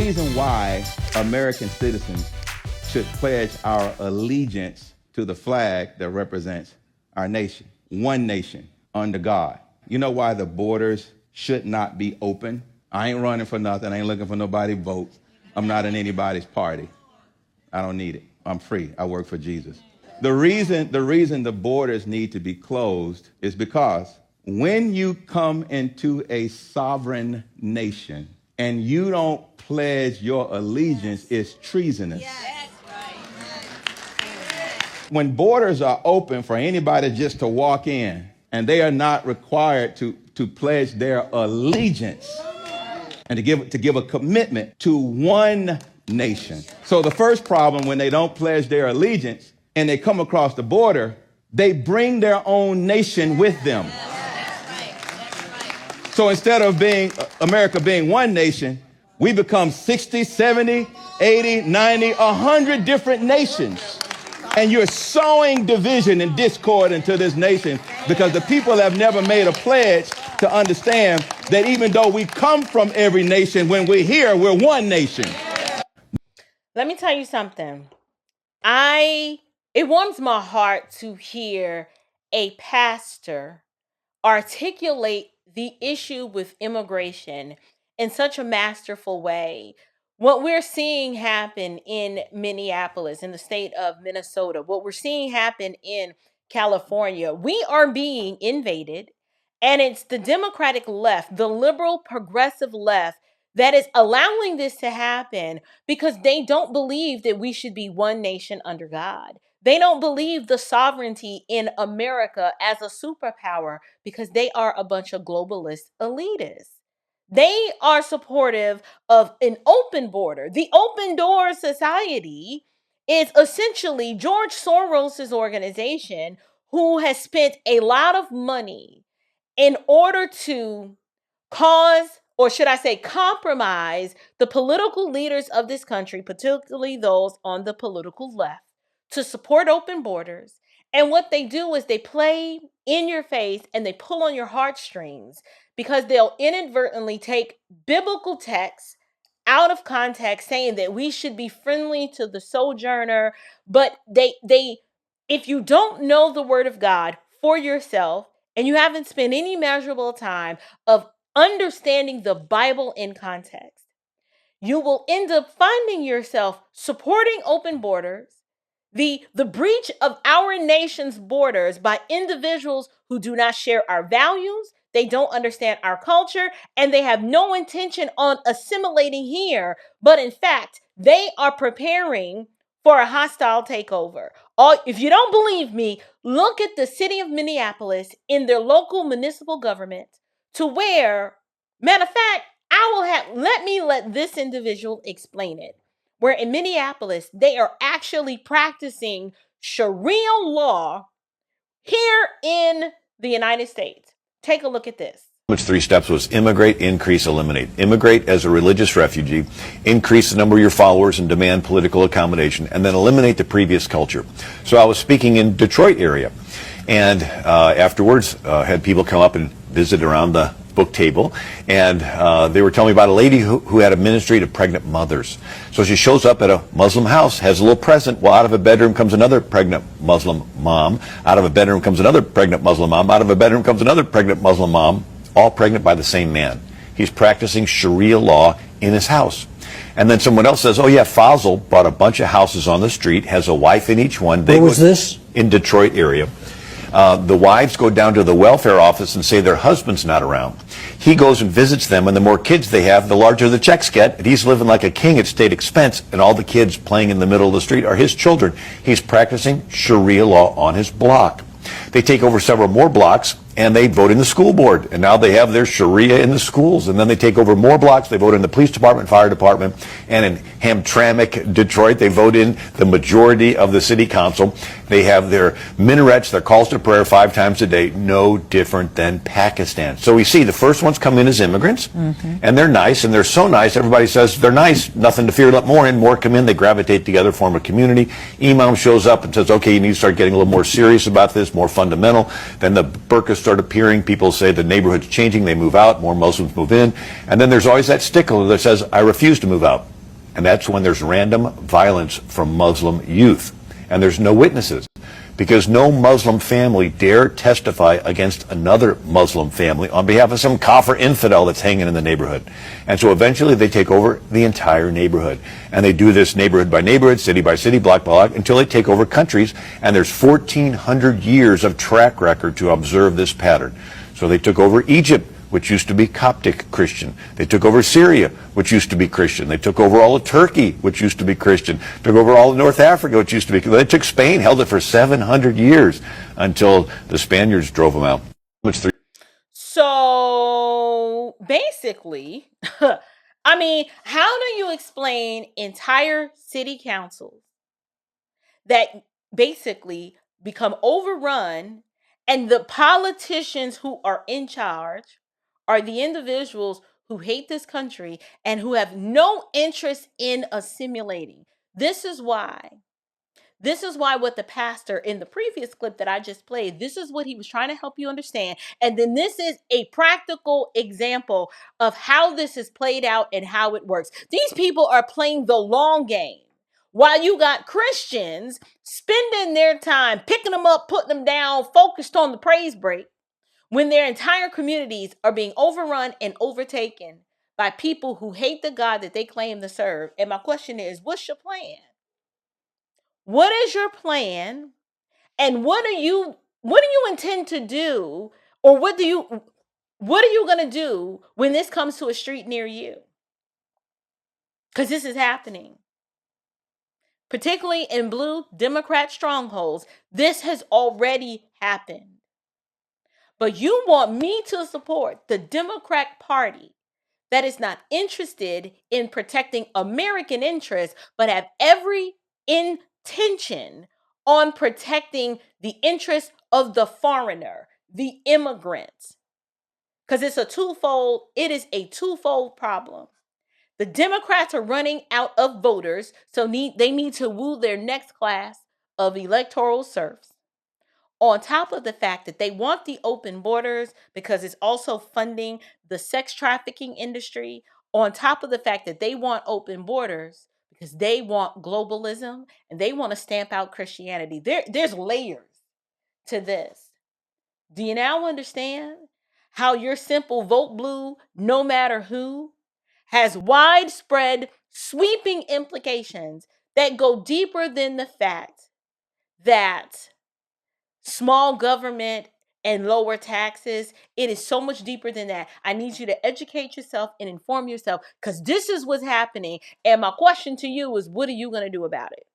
reason why American citizens should pledge our allegiance to the flag that represents our nation, one nation under God. You know why the borders should not be open? I ain't running for nothing. I ain't looking for nobody's vote. I'm not in anybody's party. I don't need it. I'm free. I work for Jesus. The reason the borders need to be closed is because when you come into a sovereign nation and you don't pledge your allegiance, it's treasonous. Yes. When borders are open for anybody just to walk in and they are not required to pledge their allegiance and to give a commitment to one nation. So the first problem, when they don't pledge their allegiance and they come across the border, they bring their own nation with them. So instead of America being one nation, we become 60, 70, 80, 90, 100 different nations. And you're sowing division and discord into this nation because the people have never made a pledge to understand that even though we come from every nation, when we're here, we're one nation. Let me tell you something. It warms my heart to hear a pastor articulate the issue with immigration in such a masterful way. What we're seeing happen in Minneapolis, in the state of Minnesota, what we're seeing happen in California, we are being invaded, and it's the Democratic left, the liberal progressive left, that is allowing this to happen because they don't believe that we should be one nation under God. They don't believe the sovereignty in America as a superpower because they are a bunch of globalist elitists. They are supportive of an open border. The Open Door Society is essentially George Soros' organization, who has spent a lot of money in order to cause, or should I say compromise, the political leaders of this country, particularly those on the political left, to support open borders. And what they do is they play in your face and they pull on your heartstrings because they'll inadvertently take biblical texts out of context, saying that we should be friendly to the sojourner. But if you don't know the word of God for yourself and you haven't spent any measurable time of understanding the Bible in context, you will end up finding yourself supporting open borders, the breach of our nation's borders by individuals who do not share our values, they don't understand our culture, and they have no intention on assimilating here, but in fact, they are preparing for a hostile takeover. If you don't believe me, look at the city of Minneapolis in their local municipal government, to where, matter of fact, let this individual explain it. Where in Minneapolis, they are actually practicing Sharia law here in the United States. Take a look at this. Which 3 steps was immigrate, increase, eliminate. Immigrate as a religious refugee, increase the number of your followers and demand political accommodation, and then eliminate the previous culture. So I was speaking in Detroit area, and afterwards had people come up and visit around the book table, and they were telling me about a lady who had a ministry to pregnant mothers. So she shows up at a Muslim house, has a little present. Well, out of a bedroom comes another pregnant Muslim mom. Out of a bedroom comes another pregnant Muslim mom. Out of a bedroom comes another pregnant Muslim mom, all pregnant by the same man. He's practicing Sharia law in his house. And then someone else says, oh yeah, Faisal bought a bunch of houses on the street, has a wife in each one. Where was this? In Detroit area. The wives go down to the welfare office and say their husband's not around. He goes and visits them, and the more kids they have, the larger the checks get. And he's living like a king at state expense, and all the kids playing in the middle of the street are his children. He's practicing Sharia law on his block. They take over several more blocks, and they vote in the school board. And now they have their Sharia in the schools. And then they take over more blocks. They vote in the police department, fire department. And in Hamtramck, Detroit, they vote in the majority of the city council. They have their minarets, their calls to prayer 5 times a day, no different than Pakistan. So we see the first ones come in as immigrants, and they're nice, and they're so nice, everybody says they're nice, nothing to fear, let more in, more come in, they gravitate together, form a community. Imam shows up and says, okay, you need to start getting a little more serious about this, more fundamental. Then the burqas start appearing, people say the neighborhood's changing, they move out, more Muslims move in, and then there's always that stickler that says, I refuse to move out. And that's when there's random violence from Muslim youth. And there's no witnesses, because no Muslim family dare testify against another Muslim family on behalf of some kafir infidel that's hanging in the neighborhood. And so eventually they take over the entire neighborhood. And they do this neighborhood by neighborhood, city by city, block by block, until they take over countries. And there's 1,400 years of track record to observe this pattern. So they took over Egypt, which used to be Coptic Christian. They took over Syria, which used to be Christian. They took over all of Turkey, which used to be Christian. Took over all of North Africa, which used to be. They took Spain, held it for 700 years until the Spaniards drove them out. So basically, I mean, how do you explain entire city councils that basically become overrun, and the politicians who are in charge are the individuals who hate this country and who have no interest in assimilating? This is why what the pastor in the previous clip that I just played, this is what he was trying to help you understand. And then this is a practical example of how this is played out and how it works. These people are playing the long game, while you got Christians spending their time picking them up, putting them down, focused on the praise break, when their entire communities are being overrun and overtaken by people who hate the God that they claim to serve. And my question is, what's your plan? What is your plan? And what do you intend to do? Or what are you going to do when this comes to a street near you? Because this is happening. Particularly in blue Democrat strongholds, this has already happened. But you want me to support the Democrat Party that is not interested in protecting American interests, but have every intention on protecting the interests of the foreigner, the immigrant. Because it is a twofold problem. The Democrats are running out of voters, so they need to woo their next class of electoral serfs. On top of the fact that they want the open borders because it's also funding the sex trafficking industry. On top of the fact that they want open borders because they want globalism and they want to stamp out Christianity. There's layers to this. Do you now understand how your simple vote blue, no matter who, has widespread, sweeping implications that go deeper than the fact that small government and lower taxes? It is so much deeper than that. I need you to educate yourself and inform yourself, because this is what's happening. And my question to you is, what are you going to do about it?